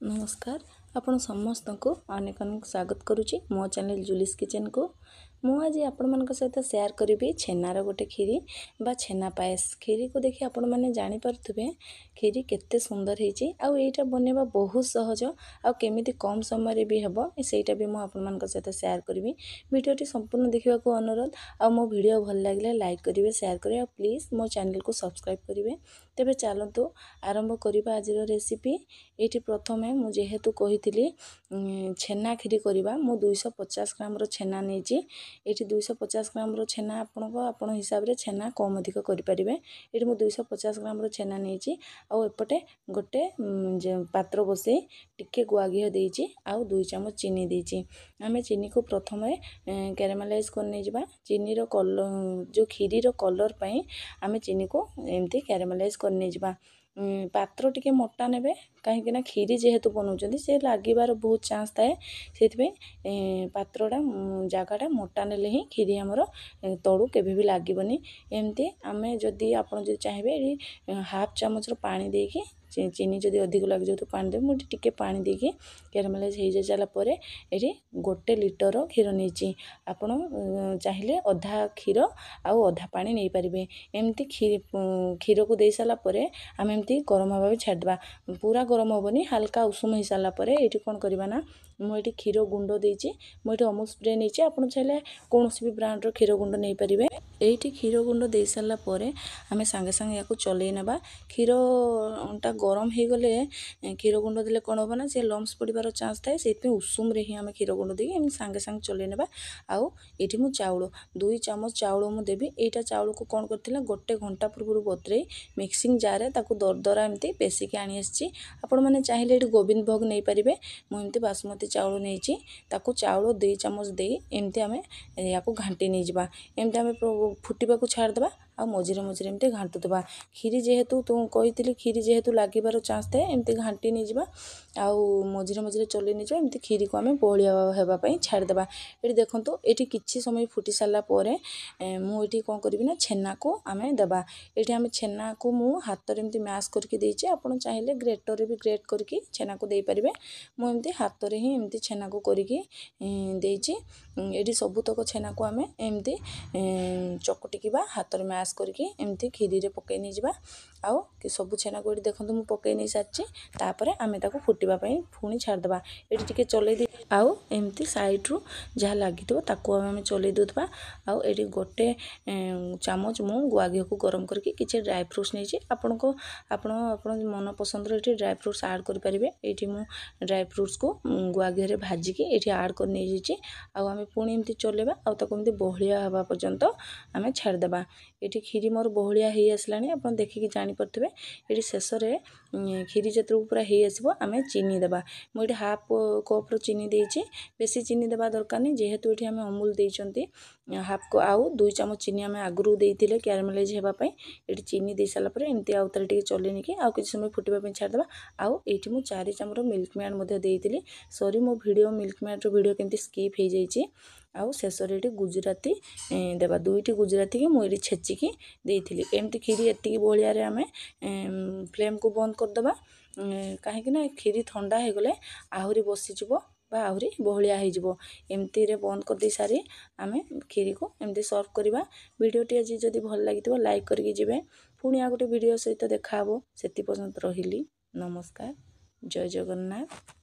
नमस्कार आपण समस्त को अनेक अनेक स्वागत करुच्ची मो चैनल जुलिस किचन को। मु आज आपण मान सहित शेयर करी छेनार गोटे खीरी बा छेना पायस। खीरी को देखि आपण मैंने जानी पारुथिबे खीरी केते सुंदर होईची आउ एटा बनेबा बहुत सहज आउ केमिति कम समय रे भी हेबो सेटा भी मु आपण मान सहित शेयर करबी। वीडियोटी संपूर्ण देखिबा को अनुरोध आ मो वीडियो भल लागले लाइक करिवे शेयर करिवे प्लीज मो चैनल को सब्सक्राइब करिवे। तेबे चलंतु आरंभ करिबा आज रेसिपी। एठी प्रथमे मु जेहेतु कहिथिली छेना खीरी करिबा मु 250 ग्राम रो छेना नेची। एठी 250 ग्राम रो छेना आपण हिसाब रे छेना कम अधिक करि परिबे। एठी मु 250 ग्राम रो छेना नेची आ एपटे गोटे पात्र बसे टिके गुआ घियो देइची आ 2 चम्मच चीनी देइची। आमे चीनी को प्रथमे कैरामेलाइज करने जिबा। चीनी रो कलर जो खीरी रो कलर पई आमे चीनी को एमती कैरामेलाइज करने जिबा। पात्र टिके मोटा नेबे कहीं ना खीरी जेहेतु बनाउछंती से लागिबार बहुत चांस थाए सेति पात्रटा जगहटा मोटा नेले ही खीरी हमर तळु केबे भी लागिबनी। एमती आमे जदी आपण जदी चाहिबे हाफ चम्मच रो पानी देकी चीनी जदी अधिक लाग जाउ तो पानी दे मुठी टिके पानी देकी कैरामेलाइज हे जे जाला परे एठी 1 लीटर रो खीर नेची। आपण चाहिए अधा खीर आउ अधा पानी नहीं पारिबे। एमती खीर को दे साला परे आम एमती गरम हवा छाड़ देबा। पूरा गरम होबनी हल्का उषुम हो साला परे एठी कोन करबा ना मुठी खीर गुंड देइची। मुठी अमूल स्प्रे नेची आपण चाहिले कोनोसी भी ब्रांड रो खीर गुंड नहीं पारिबे। एठी खीर गुंड दे साला परे आमे संगे संगे याको चले नेबा। खीर टा गरम हे गले खीर गुंड देले कोन होबा ना से लम्स पड़िबार चांस थाए सेति उषुम रे ही आमे खीर गुंड देकी एम संगे संगे चले नेबा। आउ एठी मु चाउल 2 चम्मच चाउल मु देबी। एटा चाउल को कोन करथिला 1 घंटा पूर्व बतरे मिक्सिंग जार रे ताको दरदरा एमती पेसी के आनी आछि। आपण माने चाहिए एठी गोविंद भोग नहीं पारिबे। मु एमती बासमती चाउल नेची ताको चाउल 2 चम्मच दे एमती आमे याको घांटी नै जिबा। एमती आमे फुटिबा को छाड़ देबा आ मझिरे मझिरे एमती घांटु देबा। खीरी जेहेतु तो कहितली खीरी जेहेतु लागिबार चांस थाए एमती घांटी नै जिबा आ मझिरे मझिरे चले नै जिबा। एमती खीरी को आमे बहलिया हेबा पई छाड़ देबा। एठी देखंतु एठी किछि समय फुटी साला परे मु एठी कोन करबी ना छेना को आमे देबा। एठी आमे छेना को मु हाथ रे एमती मैश करके देइची। आपण चाहिए ग्रेटर रे भी ग्रेट करके छेना को दे परिबे। मु एमती हाथ रे ही एमती छेना को करके देइची। एठी सबुतक छेना को आमे एमती चकटिकिबा हाथ रे मैश करके एमती खीरी रे पकै नै जिबा। आउ कि सब छेना को एठी देखंतु मु पकै नै साची तापरे आमे ताको फुटिबा पई फुणी छाड़ देबा। एठी टिके चलै दे आउ एमती साइड रु जहा लागितो ताको आमे चलै दोतबा। आउ एठी गोटे चामच मु गुआ घियो को गरम करके किछि ड्राई फ्रूट्स नै छी। आपण मन पसंद रो एठी ड्राई फ्रूट्स ऐड करि परिबे। एठी मु ड्राई फ्रूट्स को गुआ घियो रे भाजी के एठी ऐड कर नै छी। आउ आमे पुणी एमती चलेबा आउ ताको एमती बहलिया हवा पर्यंत आमे छाड़ देबा। एठी खीरी मोर बहलिया हे आसलानी आपण देखि कि जानि परथिबे। एठी शेष रे खीरी जतरो पूरा हे आसीबो आमे चीनी देबा। मु एठी हाफ कप रो चीनी देइची। बेसी चीनी देबा दरकार नै जेहेतु एठी आमे अमूल देइचंती हाफ को आउ 2 चम्मच चीनी आमे आगुरु देइतिले कैरामेलाइज हेबा पई। एठी चीनी दे साला परे एमती आउ तरे टिके चलेनी कि आउ किछि समय फुटिबा पई छाड़ देबा। आउ एठी मु 4 चम्मच रो मिल्क मेड मध्ये देइतिली। सॉरी मो वीडियो मिल्क मेड रो वीडियो केमती स्किप हे जाईची। आउ शेष रे एठी गुजराती देबा। 2टी गुजराती के मु एठी छेची की देइतिली। एमती खीरी एत्ती बोलिया रे आमे फ्लेम को बंद कर देबा। काहे कि ना खीरी ठंडा हे गले आहुरी बसी जिवो बा आहुरी बहलिया हे जिवो। एमती रे बंद कर दे सारी आमे खीरी को एमती सर्व करबा। वीडियोटी आज जदी भल लागितबो लाइक करके जिवे। पुणी आ गोटे वीडियो सहित देखा हबो। सेति पर्यंत रहिली। नमस्कार। जय जगन्नाथ।